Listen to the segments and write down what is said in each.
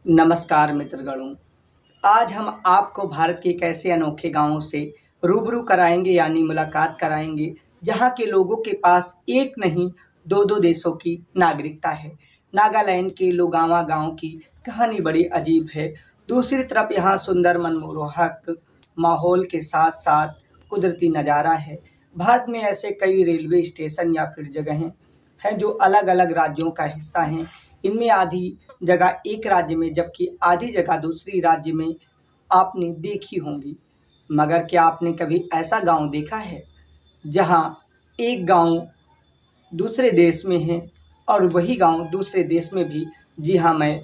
नमस्कार मित्रगणों। आज हम आपको भारत के एक ऐसे अनोखे गांवों से रूबरू कराएंगे यानी मुलाकात कराएंगे जहां के लोगों के पास एक नहीं दो दो देशों की नागरिकता है। नागालैंड के लोगावा गांव की कहानी बड़ी अजीब है। दूसरी तरफ यहाँ सुंदर मनमोहक माहौल के साथ साथ कुदरती नज़ारा है। भारत में ऐसे कई रेलवे स्टेशन या फिर जगहें हैं जो अलग अलग राज्यों का हिस्सा हैं। इनमें आधी जगह एक राज्य में जबकि आधी जगह दूसरी राज्य में आपने देखी होंगी। मगर क्या आपने कभी ऐसा गांव देखा है जहां एक गांव दूसरे देश में है और वही गांव दूसरे देश में भी? जी हाँ, मैं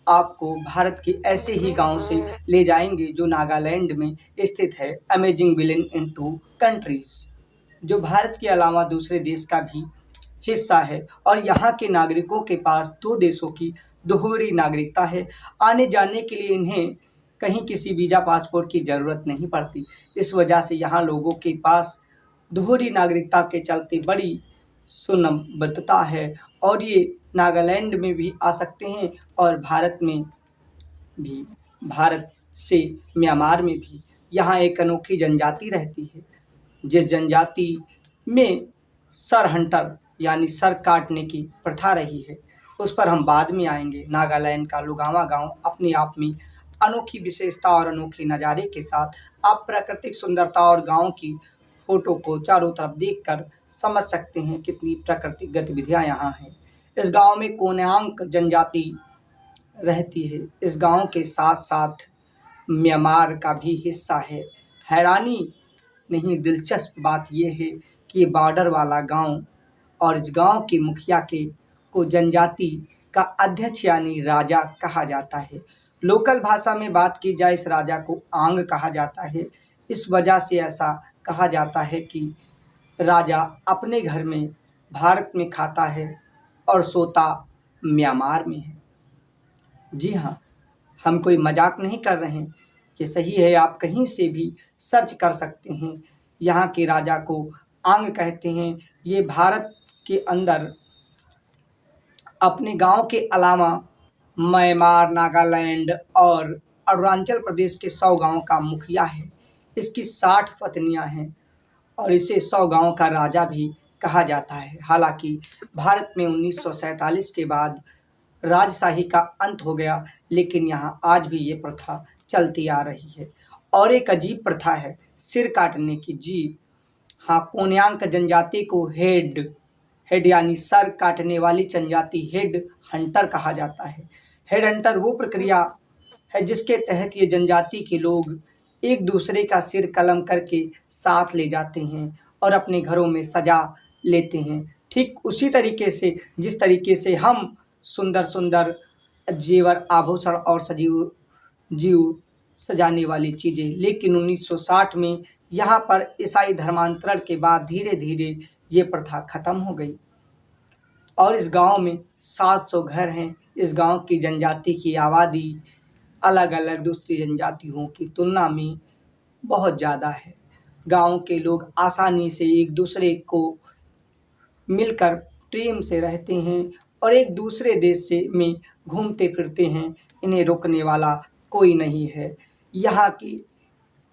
आपको भारत के ऐसे ही गांव से ले जाएंगे जो नागालैंड में स्थित है। Amazing village in two countries, जो भारत के अलावा दूसरे देश का भी हिस्सा है और यहाँ के नागरिकों के पास दो देशों की दोहरी नागरिकता है। आने जाने के लिए इन्हें कहीं किसी वीज़ा पासपोर्ट की ज़रूरत नहीं पड़ती। इस वजह से यहाँ लोगों के पास दोहरी नागरिकता के चलते बड़ी सुलभता है और ये नागालैंड में भी आ सकते हैं और भारत में भी, भारत से म्यांमार में भी। यहाँ एक अनोखी जनजाति रहती है जिस जनजाति में सर हंटर यानी सर काटने की प्रथा रही है, उस पर हम बाद में आएंगे। नागालैंड का लुगावा गांव अपने आप में अनोखी विशेषता और अनोखे नज़ारे के साथ आप प्राकृतिक सुंदरता और गांव की फोटो को चारों तरफ देखकर समझ सकते हैं कितनी प्राकृतिक गतिविधियां यहाँ हैं। इस गांव में कोन्यांग जनजाति रहती है। इस गांव के साथ साथ म्यांमार का भी हिस्सा है। हैरानी नहीं, दिलचस्प बात यह है कि ये बॉर्डर वाला गांव और इस गांव के मुखिया के को जनजाति का अध्यक्ष यानी राजा कहा जाता है। लोकल भाषा में बात की जाए इस राजा को आंग कहा जाता है। इस वजह से ऐसा कहा जाता है कि राजा अपने घर में भारत में खाता है और सोता म्यांमार में है। जी हाँ, हम कोई मजाक नहीं कर रहे हैं, ये सही है। आप कहीं से भी सर्च कर सकते हैं। यहाँ के राजा को आंग कहते हैं। ये भारत के अंदर अपने गांव के अलावा म्यांमार, नागालैंड और अरुणाचल प्रदेश के 100 गांव का मुखिया है। इसकी 60 पत्नियां हैं और इसे 100 गांव का राजा भी कहा जाता है। हालांकि भारत में 1947 के बाद राजशाही का अंत हो गया, लेकिन यहाँ आज भी ये प्रथा चलती आ रही है। और एक अजीब प्रथा है सिर काटने की। जी हाँ, कोन्यांग जनजाति को हेड हेड यानी सर काटने वाली जनजाति हेड हंटर कहा जाता है। हेड हंटर वो प्रक्रिया है जिसके तहत ये जनजाति के लोग एक दूसरे का सिर कलम करके साथ ले जाते हैं और अपने घरों में सजा लेते हैं। ठीक उसी तरीके से जिस तरीके से हम सुंदर सुंदर जेवर आभूषण और सजीव जीव सजाने वाली चीज़ें। लेकिन 1960 में यहाँ पर ईसाई धर्मांतरण के बाद धीरे धीरे ये प्रथा खत्म हो गई और इस गांव में 700 घर हैं। इस गांव की जनजाति की आबादी अलग अलग दूसरी जनजातियों की तुलना में बहुत ज़्यादा है। गांव के लोग आसानी से एक दूसरे को मिलकर प्रेम से रहते हैं और एक दूसरे देश से में घूमते फिरते हैं। इन्हें रोकने वाला कोई नहीं है। यहाँ की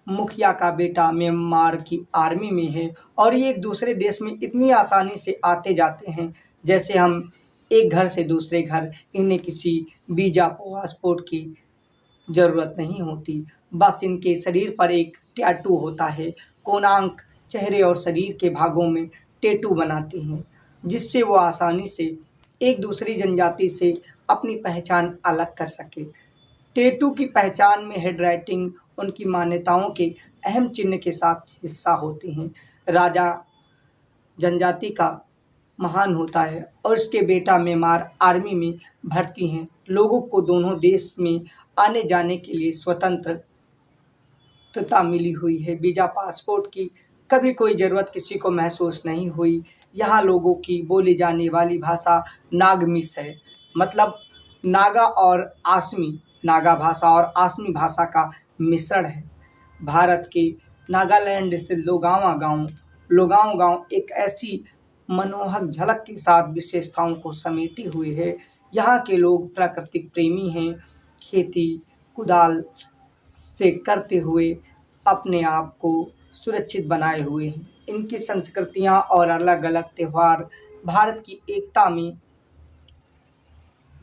मुखिया का बेटा म्यांमार की आर्मी में है और ये एक दूसरे देश में इतनी आसानी से आते जाते हैं जैसे हम एक घर से दूसरे घर। इन्हें किसी वीज़ा पासपोर्ट की ज़रूरत नहीं होती। बस इनके शरीर पर एक टैटू होता है। कोनांग चेहरे और शरीर के भागों में टैटू बनाते हैं जिससे वो आसानी से एक दूसरी जनजाति से अपनी पहचान अलग कर सके। टैटू की पहचान में हैंडराइटिंग उनकी मान्यताओं के अहम चिन्ह के साथ हिस्सा होते हैं। राजा जनजाति का महान होता है और इसके बेटा म्यांमार आर्मी में भर्ती हैं। लोगों को दोनों देश में आने जाने के लिए स्वतंत्रता मिली हुई है। वीज़ा पासपोर्ट की कभी कोई ज़रूरत किसी को महसूस नहीं हुई। यहाँ लोगों की बोली जाने वाली भाषा नागमिस है, मतलब नागा और आसमी, नागा भाषा और आसमी भाषा का मिश्रण है। भारत के नागालैंड स्थित लोगांव गांव एक ऐसी मनमोहक झलक के साथ विशेषताओं को समेटे हुए है। यहाँ के लोग प्राकृतिक प्रेमी हैं। खेती कुदाल से करते हुए अपने आप को सुरक्षित बनाए हुए हैं। इनकी संस्कृतियाँ और अलग-अलग त्योहार भारत की एकता में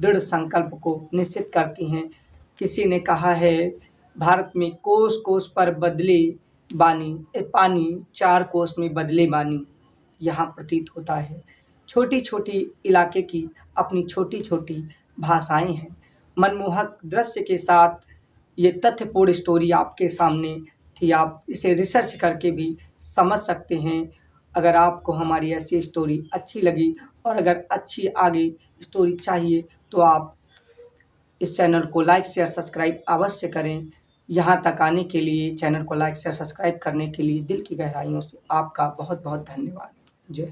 दृढ़ संकल्प को निश्चित करती हैं। किसी ने कहा है, भारत में कोस-कोस पर बदले पानी, चार कोस में बदले बानी। यहाँ प्रतीत होता है छोटी-छोटी इलाके की अपनी छोटी-छोटी भाषाएँ हैं। मनमोहक दृश्य के साथ ये तथ्यपूर्ण स्टोरी आपके सामने थी। आप इसे रिसर्च करके भी समझ सकते हैं। अगर आपको हमारी ऐसी स्टोरी अच्छी लगी और अगर अच्छी आगे स्टोरी चाहिए तो आप इस चैनल को लाइक, शेयर, सब्सक्राइब अवश्य करें। यहाँ तक आने के लिए, चैनल को लाइक, शेयर, सब्सक्राइब करने के लिए दिल की गहराइयों से आपका बहुत-बहुत धन्यवाद। जय हिंद।